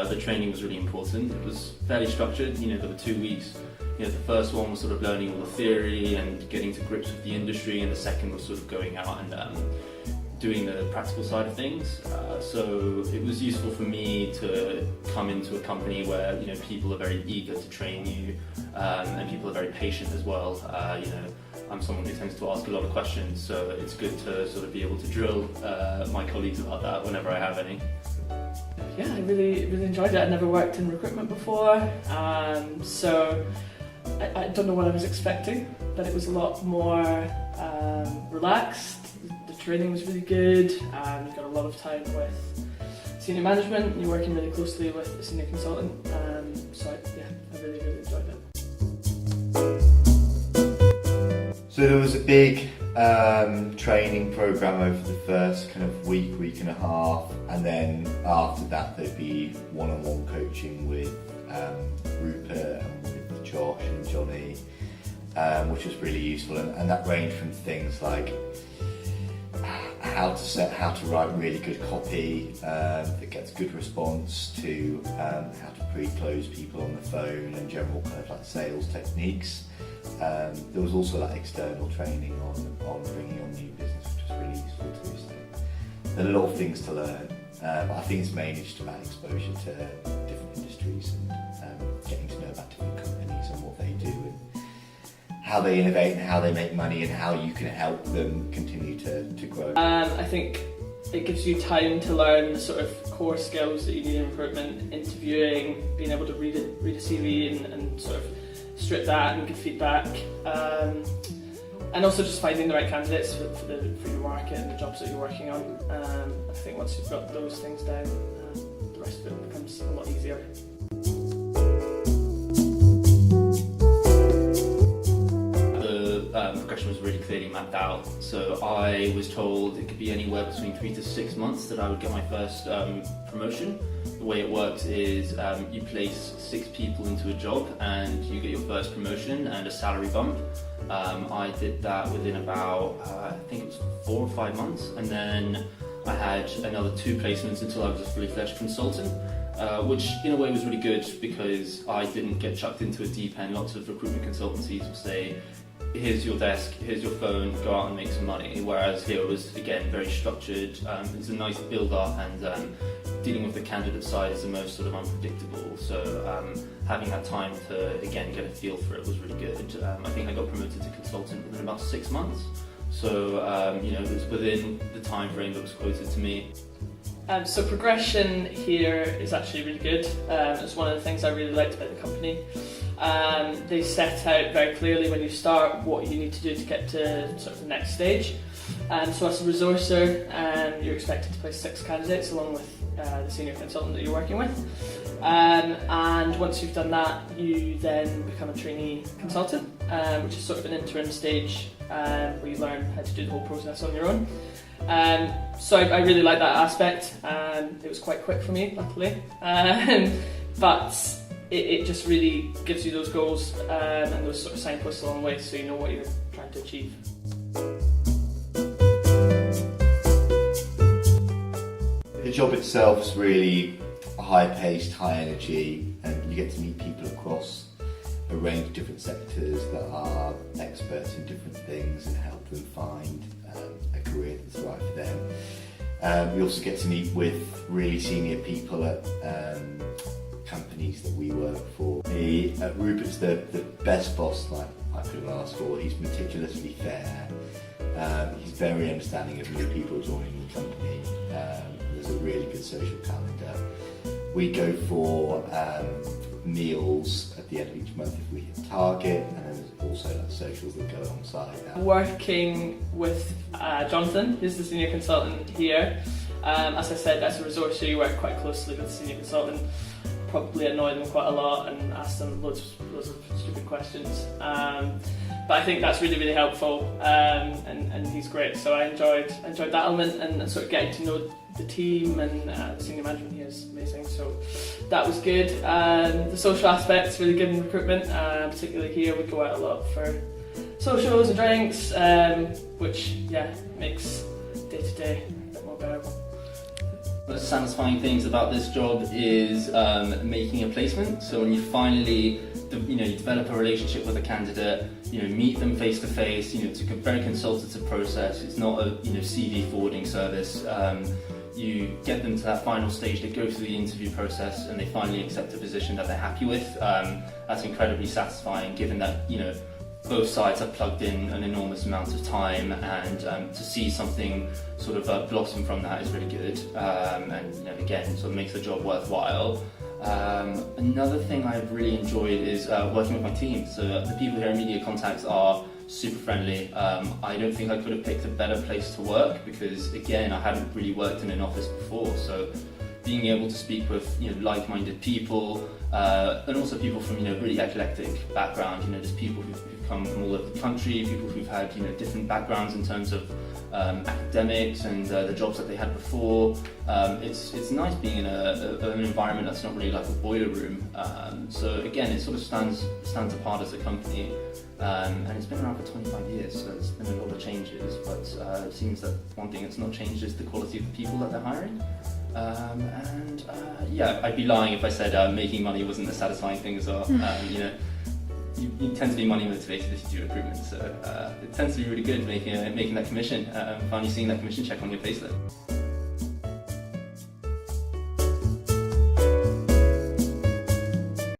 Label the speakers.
Speaker 1: the training was really important. It was fairly structured. There were 2 weeks. The first one was sort of learning all the theory and getting to grips with the industry, and the second was sort of going out and doing the practical side of things. So it was useful for me to come into a company where people are very eager to train you, and people are very patient as well. I'm someone who tends to ask a lot of questions, so it's good to sort of be able to drill my colleagues about that whenever I have any.
Speaker 2: Yeah, I really enjoyed it. I'd never worked in recruitment before, so I don't know what I was expecting, but it was a lot more relaxed. The training was really good. You got a lot of time with senior management. You're working really closely with the senior consultant, so I really enjoyed it.
Speaker 3: So there was a big training program over the first kind of week and a half, and then after that there'd be one-on-one coaching with Rupert and with Josh and Johnny, which was really useful, and that ranged from things like how to write really good copy that gets good response, to how to pre-close people on the phone, and general kind of like sales techniques. There was also like external training on bringing on new business, which was really useful too. So there are a lot of things to learn, but I think it's mainly just about exposure to different industries and getting to know about different companies and what they do and how they innovate and how they make money and how you can help them continue to grow.
Speaker 2: I think it gives you time to learn the sort of core skills that you need in recruitment, interviewing, being able to read a CV and sort of strip that and give feedback, and also just finding the right candidates for your market and the jobs that you're working on. I think once you've got those things down, the rest of it becomes a lot easier.
Speaker 1: The progression was really clearly mapped out, so I was told it could be anywhere between 3 to 6 months that I would get my first promotion. The way it works is you place 6 people into a job and you get your first promotion and a salary bump. I did that within about, I think it was 4 or 5 months, and then I had another 2 placements until I was a fully fledged consultant, which in a way was really good because I didn't get chucked into a deep end. Lots of recruitment consultancies will say, here's your desk, here's your phone, go out and make some money, whereas here it was again very structured. It's a nice build up, and dealing with the candidate side is the most sort of unpredictable, so having that time to again get a feel for it was really good. I think I got promoted to consultant within about 6 months, so it was within the time frame that was quoted to me.
Speaker 2: So progression here is actually really good. It's one of the things I really liked about the company. They set out very clearly when you start what you need to do to get to sort of the next stage. So as a resourcer, you're expected to place 6 candidates along with the senior consultant that you're working with. And once you've done that, you then become a trainee consultant, which is sort of an interim stage where you learn how to do the whole process on your own. So I really like that aspect. It was quite quick for me, luckily, but it just really gives you those goals and those sort of signposts along the way, so you know what you're trying to achieve.
Speaker 3: The job itself is really high-paced, high-energy, and you get to meet people across a range of different sectors that are experts in different things and help them find a career that's right for them. We also get to meet with really senior people at companies that we work for. Rupert's the best boss that I could have asked for. He's meticulously fair. He's very understanding of new people joining the company. There's a really good social calendar. We go for meals at the end of each month if we hit target, and then there's also like socials that go alongside that.
Speaker 2: Working with Jonathan, who's the senior consultant here. As I said, as a resourcer, you work quite closely with the senior consultant. Probably annoy them quite a lot and ask them loads of stupid questions. But I think that's really helpful, and he's great. So I enjoyed that element, and sort of getting to know the team, and the senior management here is amazing. So that was good. The social aspect's really good in recruitment, particularly here. We go out a lot for socials and drinks, which makes day to day a bit more bearable.
Speaker 1: The satisfying things about this job is making a placement. So when you finally, you develop a relationship with a candidate, meet them face to face. It's a very consultative process. It's not a CV forwarding service. You get them to that final stage, they go through the interview process, and they finally accept a position that they're happy with. That's incredibly satisfying, given that both sides have plugged in an enormous amount of time, and to see something sort of blossom from that is really good, and again, sort of makes the job worthwhile. Another thing I've really enjoyed is working with my team. So the people here at Media Contacts are super friendly. I don't think I could have picked a better place to work, because again, I hadn't really worked in an office before, so being able to speak with like-minded people, and also people from really eclectic background. There's people who've come from all over the country, people who've had different backgrounds in terms of academics and the jobs that they had before. It's nice being in an environment that's not really like a boiler room. So again, it sort of stands apart as a company, and it's been around for 25 years, so it's been a lot of changes. But it seems that one thing that's not changed is the quality of the people that they're hiring. Yeah, I'd be lying if I said making money wasn't a satisfying thing as well. You tend to be money motivated if you do recruitment, so it tends to be really good making that commission, finally seeing that commission check on your payslip.